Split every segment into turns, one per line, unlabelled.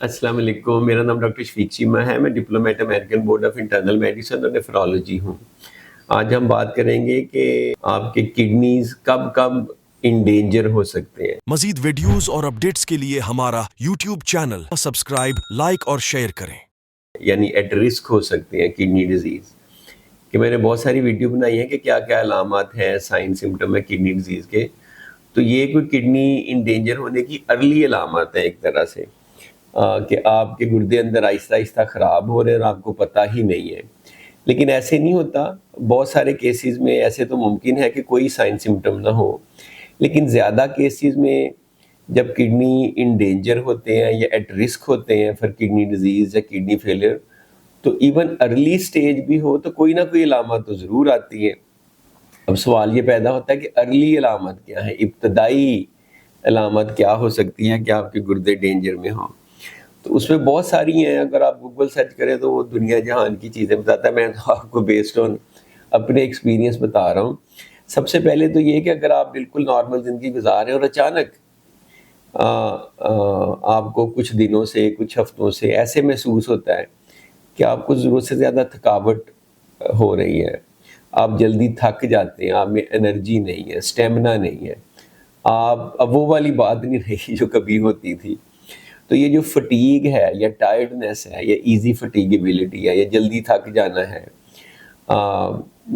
السلام علیکم، میرا نام ڈاکٹر شفیق چیمہ ہے، میں diplomat American board of internal medicine اور نیفرولوجی ہوں۔ آج ہم بات کریں گے کہ آپ کے کڈنیز کب کب ان ڈینجر ہو سکتے ہیں۔
مزید ویڈیوز اور اپڈیٹس کے لیے ہمارا یوٹیوب چینل سبسکرائب، لائک اور شیئر کریں۔
یعنی ایٹ رسک ہو سکتے ہیں کڈنی ڈیزیز کہ میں نے بہت ساری ویڈیو بنائی ہیں کہ کیا کیا علامات ہیں، سائن سمٹم ہے کڈنی ڈیزیز کے۔ تو یہ کوئی کڈنی ان ڈینجر ہونے کی ارلی علامات ہے ایک طرح سے، کہ آپ کے گردے اندر آہستہ آہستہ خراب ہو رہے ہیں اور آپ کو پتہ ہی نہیں ہے۔ لیکن ایسے نہیں ہوتا، بہت سارے کیسز میں ایسے تو ممکن ہے کہ کوئی سائن سمٹم نہ ہو، لیکن زیادہ کیسز میں جب کڈنی ان ڈینجر ہوتے ہیں یا ایٹ رسک ہوتے ہیں فار کڈنی ڈیزیز یا کڈنی فیلئر، تو ایون ارلی سٹیج بھی ہو تو کوئی نہ کوئی علامات تو ضرور آتی ہے۔ اب سوال یہ پیدا ہوتا ہے کہ ارلی علامت کیا ہے، ابتدائی علامت کیا ہو سکتی ہیں کہ آپ کے گردے ڈینجر میں ہوں۔ تو اس میں بہت ساری ہیں، اگر آپ گوگل سرچ کریں تو وہ دنیا جہان کی چیزیں بتاتا ہے، میں تو آپ کو بیسڈ آن اپنے ایکسپیرینس بتا رہا ہوں۔ سب سے پہلے تو یہ کہ اگر آپ بالکل نارمل زندگی گزار رہے ہیں اور اچانک آپ کو کچھ دنوں سے کچھ ہفتوں سے ایسے محسوس ہوتا ہے کہ آپ کو ضرورت سے زیادہ تھکاوٹ ہو رہی ہے، آپ جلدی تھک جاتے ہیں، آپ میں انرجی نہیں ہے، اسٹیمنا نہیں ہے، آپ اب وہ والی بات نہیں رہی جو کبھی ہوتی تھی۔ تو یہ جو فٹیگ ہے یا ٹائرڈنیس ہے یا ایزی فٹیگیبلٹی ہے یا جلدی تھک جانا ہے،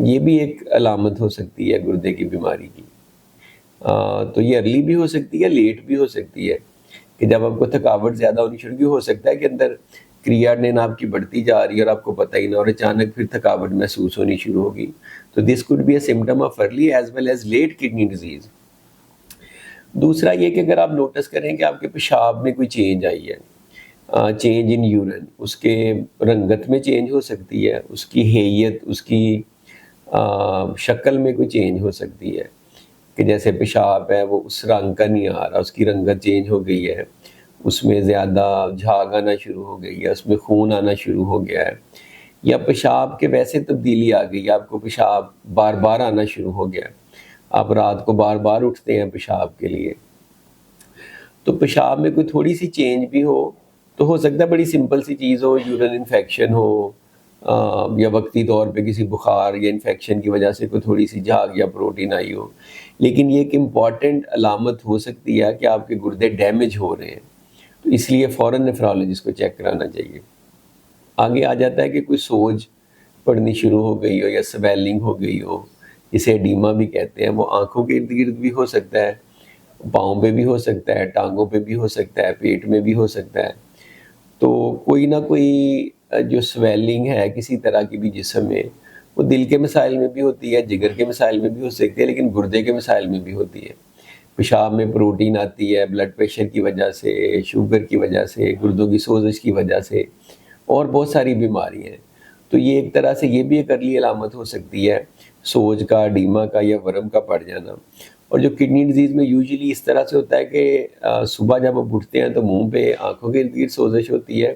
یہ بھی ایک علامت ہو سکتی ہے گردے کی بیماری کی۔ تو یہ ارلی بھی ہو سکتی ہے، لیٹ بھی ہو سکتی ہے کہ جب آپ کو تھکاوٹ زیادہ ہونی شروع ہو سکتا ہے کہ اندر کریاٹنین آپ کی بڑھتی جا رہی ہے اور آپ کو پتہ ہی نہ، اور اچانک پھر تھکاوٹ محسوس ہونی شروع ہوگی۔ تو this could be a symptom of early as well as late kidney disease. دوسرا یہ کہ اگر آپ نوٹس کریں کہ آپ کے پیشاب میں کوئی چینج آئی ہے، چینج ان یورین، اس کے رنگت میں چینج ہو سکتی ہے، اس کی ہیئت، اس کی شکل میں کوئی چینج ہو سکتی ہے کہ جیسے پیشاب ہے وہ اس رنگ کا نہیں آ رہا، اس کی رنگت چینج ہو گئی ہے، اس میں زیادہ جھاگ آنا شروع ہو گئی ہے، اس میں خون آنا شروع ہو گیا ہے، یا پیشاب کے ویسے تبدیلی آ گئی ہے، آپ کو پیشاب بار بار آنا شروع ہو گیا ہے، آپ رات کو بار بار اٹھتے ہیں پیشاب کے لیے۔ تو پیشاب میں کوئی تھوڑی سی چینج بھی ہو تو ہو سکتا ہے بڑی سمپل سی چیز ہو، یورین انفیکشن ہو، یا وقتی طور پہ کسی بخار یا انفیکشن کی وجہ سے کوئی تھوڑی سی جھاگ یا پروٹین آئی ہو، لیکن یہ ایک امپورٹنٹ علامت ہو سکتی ہے کہ آپ کے گردے ڈیمیج ہو رہے ہیں، تو اس لیے فوراً نیفرولوجسٹ کو چیک کرانا چاہیے۔ آگے آ جاتا ہے کہ کوئی سوج پڑنی شروع ہو گئی ہو یا سویلنگ ہو گئی ہو، جسے ایڈیما بھی کہتے ہیں، وہ آنکھوں کے ارد گرد بھی ہو سکتا ہے، پاؤں پہ بھی ہو سکتا ہے، ٹانگوں پہ بھی ہو سکتا ہے، پیٹ میں بھی ہو سکتا ہے۔ تو کوئی نہ کوئی جو سویلنگ ہے کسی طرح کی بھی جسم میں، وہ دل کے مسائل میں بھی ہوتی ہے، جگر کے مسائل میں بھی ہو سکتی ہے، لیکن گردے کے مسائل میں بھی ہوتی ہے۔ پیشاب میں پروٹین آتی ہے بلڈ پریشر کی وجہ سے، شوگر کی وجہ سے، گردوں کی سوزش کی وجہ سے، اور بہت ساری بیماری ہیں۔ تو یہ ایک طرح سے یہ بھی ایک ارلی علامت ہو سکتی ہے سوج کا، ایڈیما کا یا ورم کا پڑ جانا۔ اور جو کڈنی ڈیزیز میں یوزلی اس طرح سے ہوتا ہے کہ صبح جب آپ اٹھتے ہیں تو منہ پہ، آنکھوں کے ارد گرد سوزش ہوتی ہے،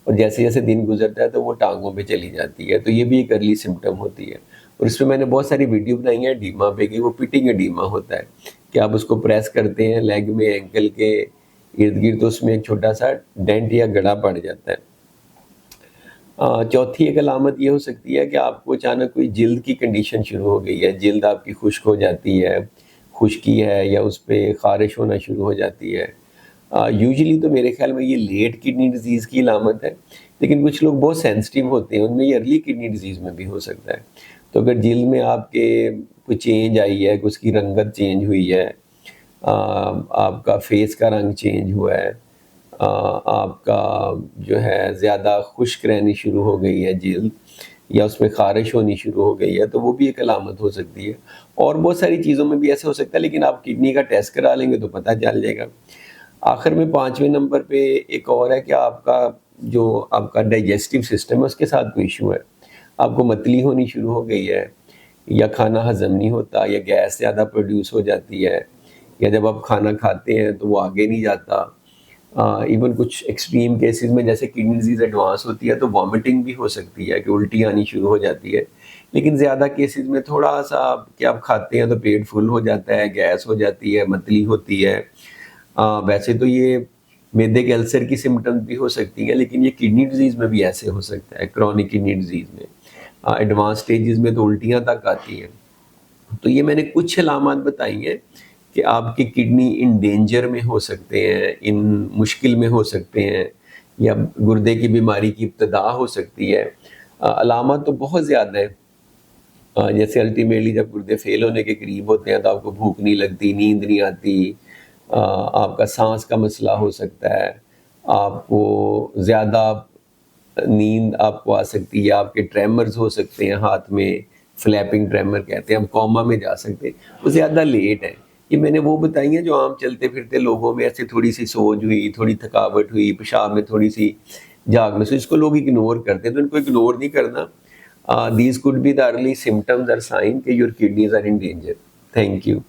اور جیسے جیسے دن گزرتا ہے تو وہ ٹانگوں پہ چلی جاتی ہے، تو یہ بھی ایک ارلی سمٹم ہوتی ہے۔ اور اس میں میں نے بہت ساری ویڈیو بنائی ہیں ایڈیما پہ کہ وہ پٹنگ ایڈیما ہوتا ہے کہ آپ اس کو پریس کرتے ہیں لیگ میں، اینکل کے ارد گرد، تو اس میں ایک چھوٹا سا ڈینٹ یا گڑھا پڑ جاتا ہے۔ چوتھی ایک علامت یہ ہو سکتی ہے کہ آپ کو اچانک کوئی جلد کی کنڈیشن شروع ہو گئی ہے، جلد آپ کی خشک ہو جاتی ہے، خشکی ہے، یا اس پہ خارش ہونا شروع ہو جاتی ہے۔ یوزلی تو میرے خیال میں یہ لیٹ کڈنی ڈیزیز کی علامت ہے، لیکن کچھ لوگ بہت سینسٹیو ہوتے ہیں، ان میں یہ ارلی کڈنی ڈیزیز میں بھی ہو سکتا ہے۔ تو اگر جلد میں آپ کے کوئی چینج آئی ہے، اس کی رنگت چینج ہوئی ہے، آپ کا فیس کا رنگ چینج ہوا ہے، آپ کا جو ہے زیادہ خشک رہنی شروع ہو گئی ہے جلد، یا اس میں خارش ہونی شروع ہو گئی ہے، تو وہ بھی ایک علامت ہو سکتی ہے۔ اور بہت ساری چیزوں میں بھی ایسے ہو سکتا ہے، لیکن آپ کڈنی کا ٹیسٹ کرا لیں گے تو پتہ چل جائے گا۔ آخر میں 5ویں نمبر پہ ایک اور ہے کہ آپ کا ڈائجسٹو سسٹم ہے، اس کے ساتھ کوئی ایشو ہے، آپ کو متلی ہونی شروع ہو گئی ہے، یا کھانا ہضم نہیں ہوتا، یا گیس زیادہ پروڈیوس ہو جاتی ہے، یا جب آپ کھانا کھاتے ہیں تو وہ آگے نہیں جاتا۔ ایون کچھ ایکسٹریم کیسز میں جیسے کڈنی ڈیزیز ایڈوانس ہوتی ہے تو وامٹنگ بھی ہو سکتی ہے کہ الٹی آنی شروع ہو جاتی ہے، لیکن زیادہ کیسز میں تھوڑا سا کہ آپ کھاتے ہیں تو پیٹ فل ہو جاتا ہے، گیس ہو جاتی ہے، متلی ہوتی ہے۔ ویسے تو یہ میدے کے السر کی سمٹمز بھی ہو سکتی ہیں، لیکن یہ کڈنی ڈیزیز میں بھی ایسے ہو سکتا ہے، کرونک کڈنی ڈیزیز میں ایڈوانس سٹیجز میں تو الٹیاں تک آتی ہیں۔ تو یہ میں نے کچھ علامات بتائی ہیں کہ آپ کی کڈنی ان ڈینجر میں ہو سکتے ہیں، ان مشکل میں ہو سکتے ہیں، یا گردے کی بیماری کی ابتدا ہو سکتی ہے۔ علامات تو بہت زیادہ ہیں، جیسے الٹیمیٹلی جب گردے فیل ہونے کے قریب ہوتے ہیں تو آپ کو بھوک نہیں لگتی، نیند نہیں آتی، آپ کا سانس کا مسئلہ ہو سکتا ہے، آپ کو زیادہ نیند آپ کو آ سکتی ہے، آپ کے ٹریمرز ہو سکتے ہیں ہاتھ میں، فلیپنگ ٹریمر کہتے ہیں، ہم کوما میں جا سکتے ہیں، وہ زیادہ لیٹ ہے۔ یہ میں نے وہ بتائی ہیں جو عام چلتے پھرتے لوگوں میں ایسے تھوڑی سی سوج ہوئی، تھوڑی تھکاوٹ ہوئی، پیشاب میں تھوڑی سی جاگ میں، اس کو لوگ اگنور کرتے ہیں، تو ان کو اگنور نہیں کرنا۔ These could be the early symptoms or sign کہ your kidneys are in danger. Thank you.